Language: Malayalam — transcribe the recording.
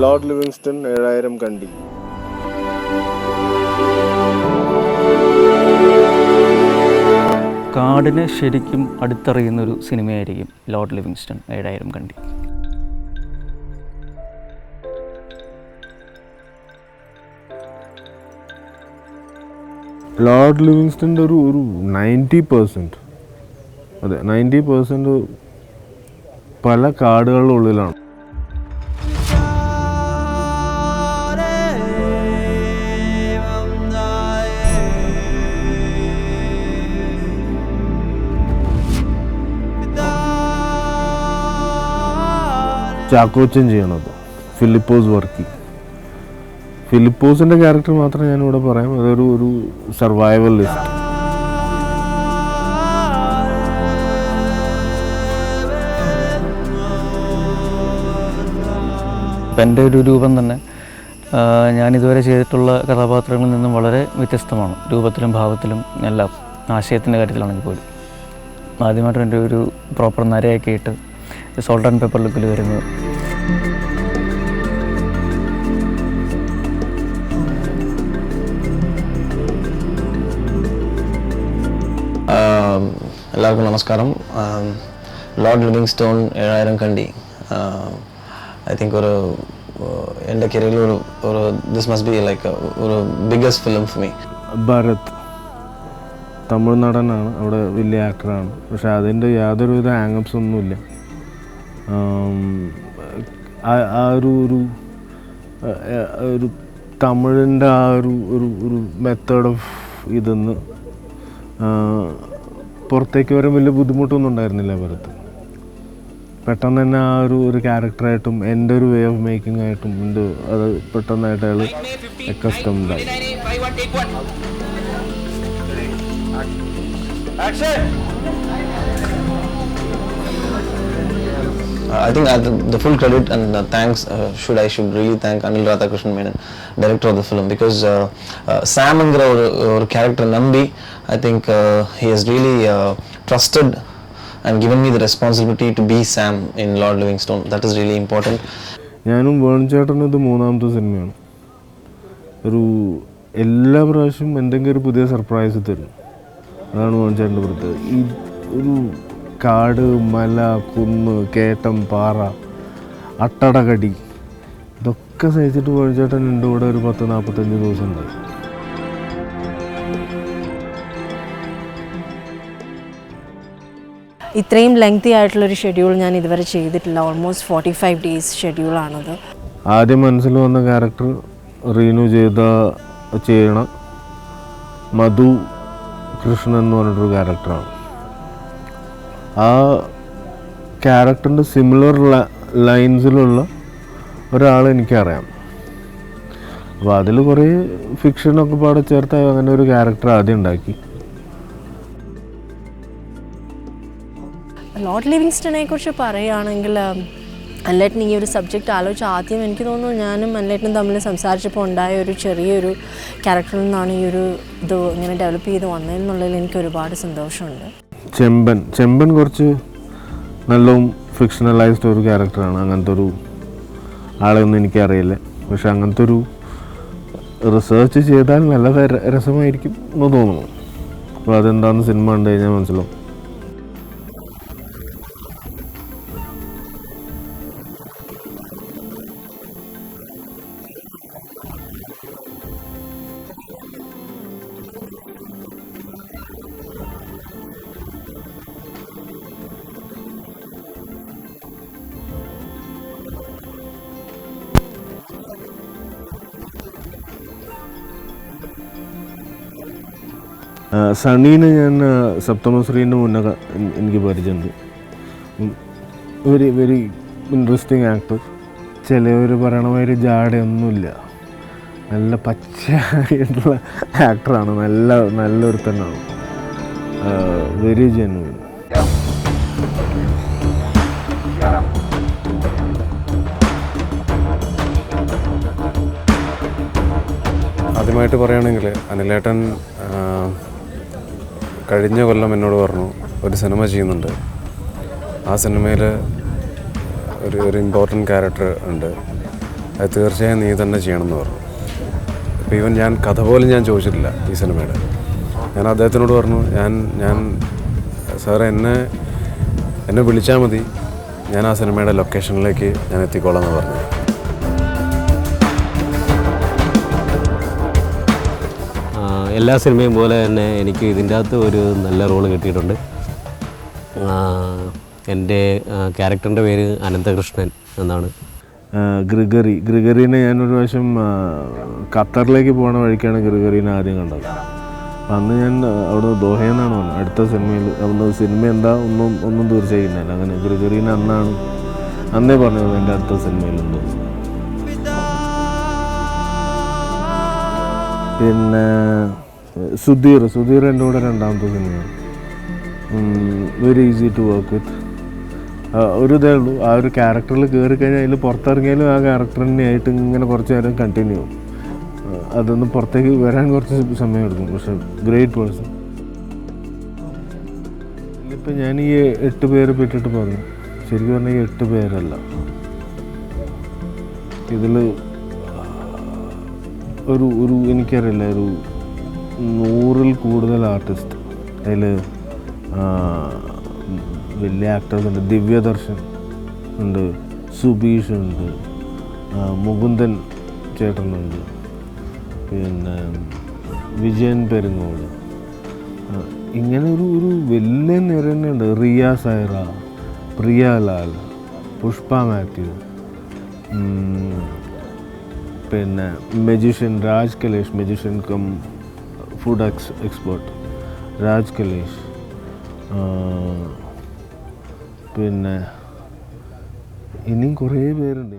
ലോർഡ് ലിവിങ്സ്റ്റൺ 7000 കണ്ടി. കാടിനെ ശരിക്കും അടുത്തറിയുന്നൊരു സിനിമയായിരിക്കും ലോർഡ് ലിവിങ്സ്റ്റൺ 7000 കണ്ടി. ലോർഡ് ലിവിങ്സ്റ്റൻ്റെ ഒരു 90%, അതെ 90% പല കാടുകളുടെ ഉള്ളിലാണ്. ചാക്കോച്ചൻ ചെയ്യണത് ഫിലിപ്പോസ് വർക്കി. ഫിലിപ്പോസിൻ്റെ ക്യാരക്ടർ മാത്രം ഞാനിവിടെ പറയാം. അതൊരു സർവൈവലിസ്റ്റ്. എൻ്റെ ഒരു രൂപം തന്നെ ഞാനിതുവരെ ചെയ്തിട്ടുള്ള കഥാപാത്രങ്ങളിൽ നിന്നും വളരെ വ്യത്യസ്തമാണ്. രൂപത്തിലും ഭാവത്തിലും എല്ലാം, ആശയത്തിൻ്റെ കാര്യത്തിലാണെങ്കിൽ പോലും. ആദ്യമായിട്ട് എൻ്റെ ഒരു പ്രോപ്പർ നരയൊക്കെ ഇട്ട് സോൾട്ട് ആൻഡ് പെപ്പർ ലുക്കിൽ വരുന്നത്. എല്ലാവർക്കും നമസ്കാരം. ലോർഡ് ലിവിങ്സ്റ്റൺ 7000 കണ്ടി ഐ തിങ്ക് എൻ്റെ കരിയറിൽ ഒരു ദിസ് മസ്റ്റ് ബി ലൈക്ക് ഒരു biggest film for me. Bharath Tamil നടനാണ്, അവിടെ വലിയ ആക്ടറാണ്. പക്ഷെ അതിൻ്റെ യാതൊരുവിധ ആംഗിൾസ് ഒന്നുമില്ല. ആ ഒരു തമിഴിൻ്റെ ആ ഒരു മെത്തേഡ് ഓഫ് ഇതെന്ന് പുറത്തേക്ക് വരാൻ വലിയ ബുദ്ധിമുട്ടൊന്നും ഉണ്ടായിരുന്നില്ല ഭരത്. പെട്ടെന്ന് തന്നെ ആ ഒരു ക്യാരക്ടറായിട്ടും എൻ്റെ ഒരു വേ ഓഫ് മേക്കിംഗ് ആയിട്ടും അത് പെട്ടെന്നായിട്ട് അയാൾ അക്കസ്റ്റംഡ് ആയി. I think the full credit and thanks I should really thank Anil Radhakrishnan Menon, director of the film, because Sam engra or character nambi, I think he has really trusted and given me the responsibility to be Sam in Lord Livingstone. That is really important. ഞാനും വേണുചേട്ടനും ഇത് 3ാമത്തെ സിനിമയാണ്. എല്ലാ പ്രാവശ്യം എന്തെങ്കിലും ഒരു പുതിയ സർപ്രൈസ് തരും. അതാണ് വേണുചേട്ടൻ്റെ പ്രത്യേകത. ഈ ഒരു കാട്, മല, കുന്ന്, കേട്ടം, പാറ, അട്ടടകടി, ഇതൊക്കെ സഹിച്ചിട്ട് വേണുചേട്ടൻ എൻ്റെ കൂടെ ഒരു 10-45 ദിവസം ഉണ്ടായി. ഇത്രയും ലെങ്തി ആയിട്ടുള്ളൊരു ഷെഡ്യൂൾ ഞാൻ ഇതുവരെ ചെയ്തിട്ടില്ല. Almost 45 days ഷെഡ്യൂളാണത്. ആദ്യം മനസ്സിൽ വന്ന ക്യാരക്ടർ റീനു ചെയ്യണ മധു കൃഷ്ണൻ എന്ന് പറഞ്ഞിട്ടൊരു ക്യാരക്ടറാണ്. ആ ക്യാരക്ടറിൻ്റെ സിമിലർ ലൈൻസിലുള്ള ഒരാളെ എനിക്കറിയാം. അപ്പോൾ അതിൽ കുറേ ഫിക്ഷനൊക്കെ പാടെ ചേർത്ത് അങ്ങനെ ഒരു ക്യാരക്ടർ ആദ്യം ഉണ്ടാക്കി. ലോർഡ് ലിവിങ്സ്റ്റനെ കുറിച്ച് പറയുകയാണെങ്കിൽ അൻലേട്ടൻ ഈ ഒരു സബ്ജക്റ്റ് ആലോചിച്ച് ആദ്യം എനിക്ക് തോന്നുന്നു ഞാനും അൻലേട്ടനും തമ്മിൽ സംസാരിച്ചപ്പോൾ ഉണ്ടായ ഒരു ചെറിയൊരു ക്യാരക്ടറിൽ നിന്നാണ് ഈ ഒരു ഇത് ഇങ്ങനെ ഡെവലപ്പ് ചെയ്ത് വന്നതെന്നുള്ളതിൽ എനിക്ക് ഒരുപാട് സന്തോഷമുണ്ട്. ചെമ്പൻ കുറച്ച് നല്ലവും ഫിക്ഷണലൈസ്ഡ് ഒരു ക്യാരക്ടറാണ്. അങ്ങനത്തെ ഒരു ആളെയൊന്നും എനിക്കറിയില്ല. പക്ഷെ അങ്ങനത്തെ ഒരു റിസർച്ച് ചെയ്താൽ നല്ല രസമായിരിക്കും എന്ന് തോന്നുന്നു. അപ്പോൾ അതെന്താണെന്ന് സിനിമ കണ്ടു കഴിഞ്ഞാൽ മനസ്സിലാവും. സണ്ണീനെ ഞാൻ സപ്തമശ്രീൻ്റെ മുന്നേ എനിക്ക് പരിചയമുണ്ട്. Very interesting actor. ചിലവർ പറയണ മാതിരി ജാടയൊന്നുമില്ല, നല്ല പച്ചയായിട്ടുള്ള ആക്ടറാണ്. നല്ലൊരു തന്നെയാണ്. Very genuine. ആദ്യമായിട്ട് പറയുകയാണെങ്കിൽ അനിലേട്ടൻ കഴിഞ്ഞ കൊല്ലം എന്നോട് പറഞ്ഞു ഒരു സിനിമ ചെയ്യുന്നുണ്ട്, ആ സിനിമയിൽ ഒരു ഇമ്പോർട്ടൻറ്റ് ക്യാരക്ടർ ഉണ്ട്, അത് തീർച്ചയായും നീ തന്നെ ചെയ്യണമെന്ന് പറഞ്ഞു. അപ്പോൾ ഈവൻ ഞാൻ കഥ പോലും ഞാൻ ചോദിച്ചിട്ടില്ല ഈ സിനിമയുടെ. ഞാൻ അദ്ദേഹത്തിനോട് പറഞ്ഞു, ഞാൻ സാറേ എന്നെ വിളിച്ചാൽ മതി, ഞാൻ ആ സിനിമയുടെ ലൊക്കേഷനിലേക്ക് ഞാൻ എത്തിക്കോളാം എന്ന് പറഞ്ഞു. എല്ലാ സിനിമയും പോലെ തന്നെ എനിക്ക് ഇതിൻ്റെ അകത്ത് ഒരു നല്ല റോള് കിട്ടിയിട്ടുണ്ട്. എൻ്റെ ക്യാരക്ടറിൻ്റെ പേര് അനന്തകൃഷ്ണൻ എന്നാണ്. ഗ്രിഗറീനെ ഞാനൊരു പ്രാവശ്യം ഖത്തറിലേക്ക് പോണ വഴിക്കാണ് ഗ്രിഗറീനെ ആദ്യം കണ്ടത്. അപ്പം അന്ന് ഞാൻ അവിടെ ദോഹയെന്നാണ് പറഞ്ഞത്. അടുത്ത സിനിമയിൽ അന്ന് സിനിമ എന്താ ഒന്നും തീർച്ചയായില്ല. അങ്ങനെ ഗ്രിഗറീനെ അന്നേ പറഞ്ഞത് എൻ്റെ അടുത്ത സിനിമയിലുണ്ട്. പിന്നെ സുധീർ എൻ്റെ കൂടെ രണ്ടാമത്തെ സിനിമയാണ്. Very easy to work with. ഒരു ഇതേ ഉള്ളൂ, ആ ഒരു ക്യാരക്ടറിൽ കയറി കഴിഞ്ഞാൽ അതിൽ പുറത്തിറങ്ങിയാലും ആ ക്യാരക്ടർ തന്നെയായിട്ട് ഇങ്ങനെ കുറച്ച് നേരം കണ്ടിന്യൂ ചെയ്യും. അതൊന്ന് പുറത്തേക്ക് വരാൻ കുറച്ച് സമയം എടുക്കും. പക്ഷെ ഗ്രേറ്റ് പേഴ്സൺ. ഇപ്പം ഞാൻ ഈ 8 പേരെ പറ്റിയിട്ട് പറഞ്ഞു. ശരിക്കും പറഞ്ഞാൽ ഈ 8 പേരല്ല, ഇതിൽ ഒരു എനിക്കറിയില്ല, ഒരു 100-ൽ കൂടുതൽ ആർട്ടിസ്റ്റ്. അതിൽ വലിയ ആക്ടേഴ്സ് ഉണ്ട്. ദിവ്യദർശൻ ഉണ്ട്, സുബീഷ് ഉണ്ട്, മുകുന്ദൻ ചേട്ടനുണ്ട്, പിന്നെ വിജയൻ പെരുങ്ങോട്, ഇങ്ങനെ ഒരു വലിയ നിര തന്നെയുണ്ട്. റിയ സൈറ, പ്രിയ ലാൽ, പുഷ്പ മാത്യു, പിന്നെ magician Raj Kalesh, magician cum food expert Raj Kalesh, പിന്നെ ഇനിയും കുറേ പേരുണ്ട്.